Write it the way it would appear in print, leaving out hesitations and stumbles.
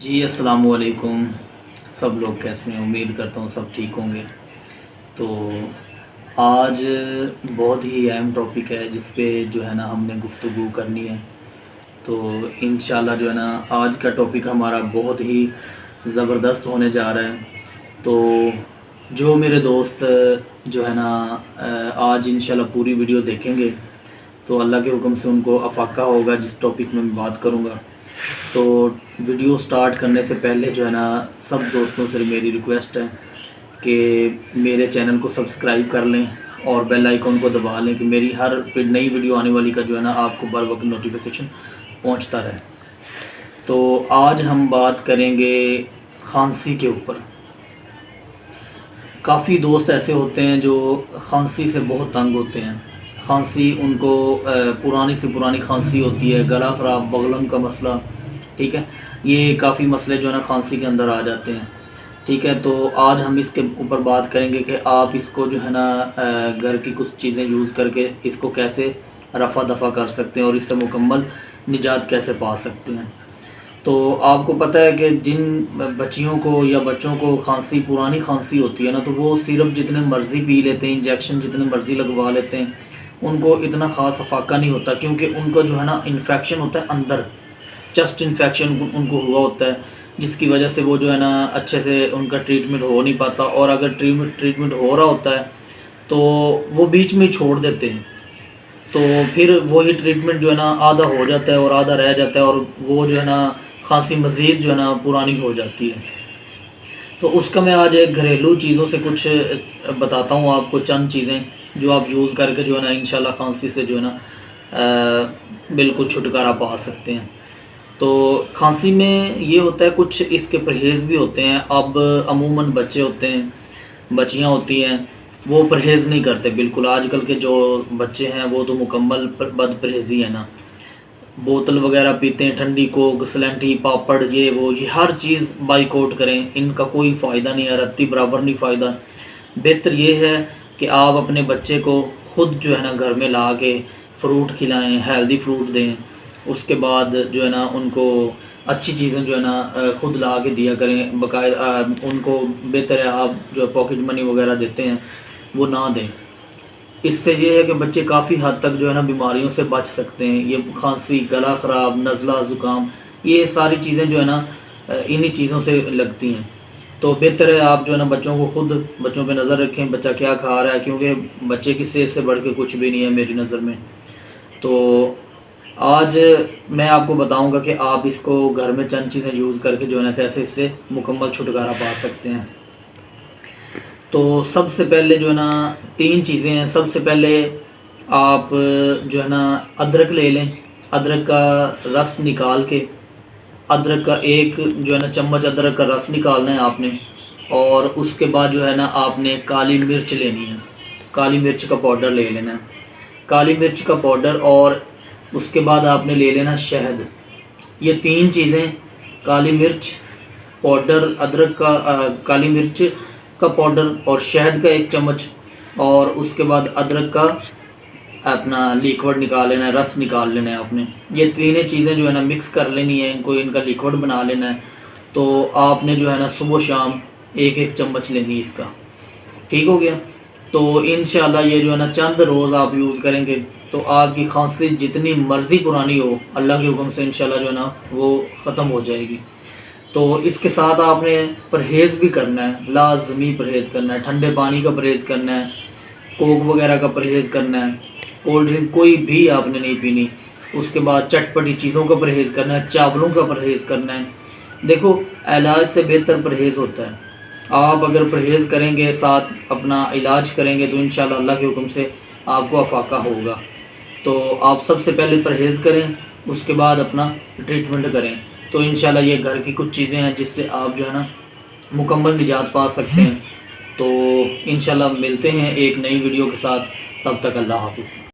جی السلام علیکم. سب لوگ کیسے ہیں؟ امید کرتا ہوں سب ٹھیک ہوں گے. تو آج بہت ہی اہم ٹاپک ہے جس پہ جو ہے نا ہم نے گفتگو کرنی ہے. تو انشاءاللہ جو ہے نا آج کا ٹاپک ہمارا بہت ہی زبردست ہونے جا رہا ہے. تو جو میرے دوست جو ہے نا آج انشاءاللہ پوری ویڈیو دیکھیں گے تو اللہ کے حکم سے ان کو افاقہ ہوگا جس ٹاپک میں بات کروں گا. تو ویڈیو سٹارٹ کرنے سے پہلے جو ہے نا سب دوستوں سے میری ریکویسٹ ہے کہ میرے چینل کو سبسکرائب کر لیں اور بیل آئیکن کو دبا لیں کہ میری ہر نئی ویڈیو آنے والی کا جو ہے نا آپ کو بر وقت نوٹیفیکیشن پہنچتا رہے. تو آج ہم بات کریں گے کھانسی کے اوپر. کافی دوست ایسے ہوتے ہیں جو کھانسی سے بہت تنگ ہوتے ہیں. کھانسی ان کو پرانی سے پرانی کھانسی ہوتی ہے، گلا خراب، بغلم کا مسئلہ، ٹھیک ہے. یہ کافی مسئلے جو ہے نا کھانسی کے اندر آ جاتے ہیں، ٹھیک ہے. تو آج ہم اس کے اوپر بات کریں گے کہ آپ اس کو جو ہے نا گھر کی کچھ چیزیں یوز کر کے اس کو کیسے رفع دفع کر سکتے ہیں اور اس سے مکمل نجات کیسے پا سکتے ہیں. تو آپ کو پتہ ہے کہ جن بچیوں کو یا بچوں کو کھانسی پرانی کھانسی ہوتی ہے نا تو وہ سیرپ جتنے مرضی پی لیتے ہیں، انجیکشن جتنے مرضی لگوا لیتے ہیں، ان کو اتنا خاص افاقہ نہیں ہوتا کیونکہ ان کا جو ہے نا انفیکشن ہوتا ہے اندر، چسٹ انفیکشن ان کو ہوا ہوتا ہے جس کی وجہ سے وہ جو ہے نا اچھے سے ان کا ٹریٹمنٹ ہو نہیں پاتا. اور اگر ٹریٹمنٹ ہو رہا ہوتا ہے تو وہ بیچ میں چھوڑ دیتے ہیں. تو پھر وہی ٹریٹمنٹ جو ہے نا آدھا ہو جاتا ہے اور آدھا رہ جاتا ہے اور وہ جو ہے نا کھانسی مزید جو ہے نا پرانی ہو جاتی ہے. تو اس کا میں آج ایک گھریلو چیزوں سے کچھ بتاتا ہوں آپ کو، چند چیزیں جو آپ یوز کر کے جو ہے نا انشاءاللہ کھانسی سے جو ہے نا بالکل چھٹکارا پا سکتے ہیں. تو کھانسی میں یہ ہوتا ہے کچھ اس کے پرہیز بھی ہوتے ہیں. اب عموماً بچے ہوتے ہیں، بچیاں ہوتی ہیں، وہ پرہیز نہیں کرتے بالکل. آج کل کے جو بچے ہیں وہ تو مکمل بد پرہیزی ہے نا، بوتل وغیرہ پیتے ہیں، ٹھنڈی کوک، سلنٹی، پاپڑ، یہ ہر چیز بائیکاٹ کریں، ان کا کوئی فائدہ نہیں ہے، رتی برابر نہیں فائدہ. بہتر یہ ہے کہ آپ اپنے بچے کو خود جو ہے نا گھر میں لا کے فروٹ کھلائیں، ہیلدی فروٹ دیں. اس کے بعد جو ہے نا ان کو اچھی چیزیں جو ہے نا خود لا کے دیا کریں. باقاعدہ ان کو بہتر ہے آپ جو پاکٹ منی وغیرہ دیتے ہیں وہ نہ دیں. اس سے یہ ہے کہ بچے کافی حد تک جو ہے نا بیماریوں سے بچ سکتے ہیں. یہ کھانسی، گلا خراب، نزلہ، زکام، یہ ساری چیزیں جو ہے نا انہی چیزوں سے لگتی ہیں. تو بہتر ہے آپ جو ہے نا بچوں پہ نظر رکھیں، بچہ کیا کھا رہا ہے، کیونکہ بچے کی صحت سے بڑھ کے کچھ بھی نہیں ہے میری نظر میں. تو آج میں آپ کو بتاؤں گا کہ آپ اس کو گھر میں چند چیزیں یوز کر کے جو ہے نا کیسے اس سے مکمل چھٹکارا پا سکتے ہیں. تو سب سے پہلے جو ہے نا 3 چیزیں ہیں. سب سے پہلے آپ جو ہے نا ادرک لے لیں. ادرک کا رس نکال کے، ادرک کا ایک جو ہے نا چمچ ادرک کا رس نکالنا ہے آپ نے. اور اس کے بعد جو ہے نا آپ نے کالی مرچ لینی ہے، کالی مرچ کا پاؤڈر لے لینا ہے، کالی مرچ کا پاؤڈر. اور اس کے بعد آپ نے لے لینا شہد. یہ 3 چیزیں، کالی مرچ پاؤڈر، ادرک کا کالی مرچ کا پاؤڈر اور شہد کا 1 چمچ، اور اس کے بعد ادرک کا اپنا لیکوڈ نکال لینا ہے، رس نکال لینا ہے آپ نے. یہ 3 چیزیں جو ہے نا مکس کر لینی ہے، ان کا لیکوڈ بنا لینا ہے. تو آپ نے جو ہے نا صبح و شام 1 چمچ لینی ہے اس کا. ٹھیک ہو گیا. تو انشاءاللہ یہ جو ہے نا چند روز آپ یوز کریں گے تو آپ کی کھانسی جتنی مرضی پرانی ہو اللہ کے حکم سے انشاءاللہ جو ہے نا وہ ختم ہو جائے گی. تو اس کے ساتھ آپ نے پرہیز بھی کرنا ہے، لازمی پرہیز کرنا ہے. ٹھنڈے پانی کا پرہیز کرنا ہے، کوک وغیرہ کا پرہیز کرنا ہے، کولڈ ڈرنک کوئی بھی آپ نے نہیں پینی. اس کے بعد چٹپٹی چیزوں کا پرہیز کرنا ہے، چاولوں کا پرہیز کرنا ہے. دیکھو علاج سے بہتر پرہیز ہوتا ہے. آپ اگر پرہیز کریں گے، ساتھ اپنا علاج کریں گے تو انشاءاللہ اللہ کے حکم سے آپ کو افاقہ ہوگا. تو آپ سب سے پہلے پرہیز کریں، اس کے بعد اپنا ٹریٹمنٹ کریں. تو انشاءاللہ یہ گھر کی کچھ چیزیں ہیں جس سے آپ جو ہے نا مکمل نجات پا سکتے ہیں. تو انشاءاللہ ملتے ہیں ایک نئی ویڈیو کے ساتھ. تب تک اللہ حافظ.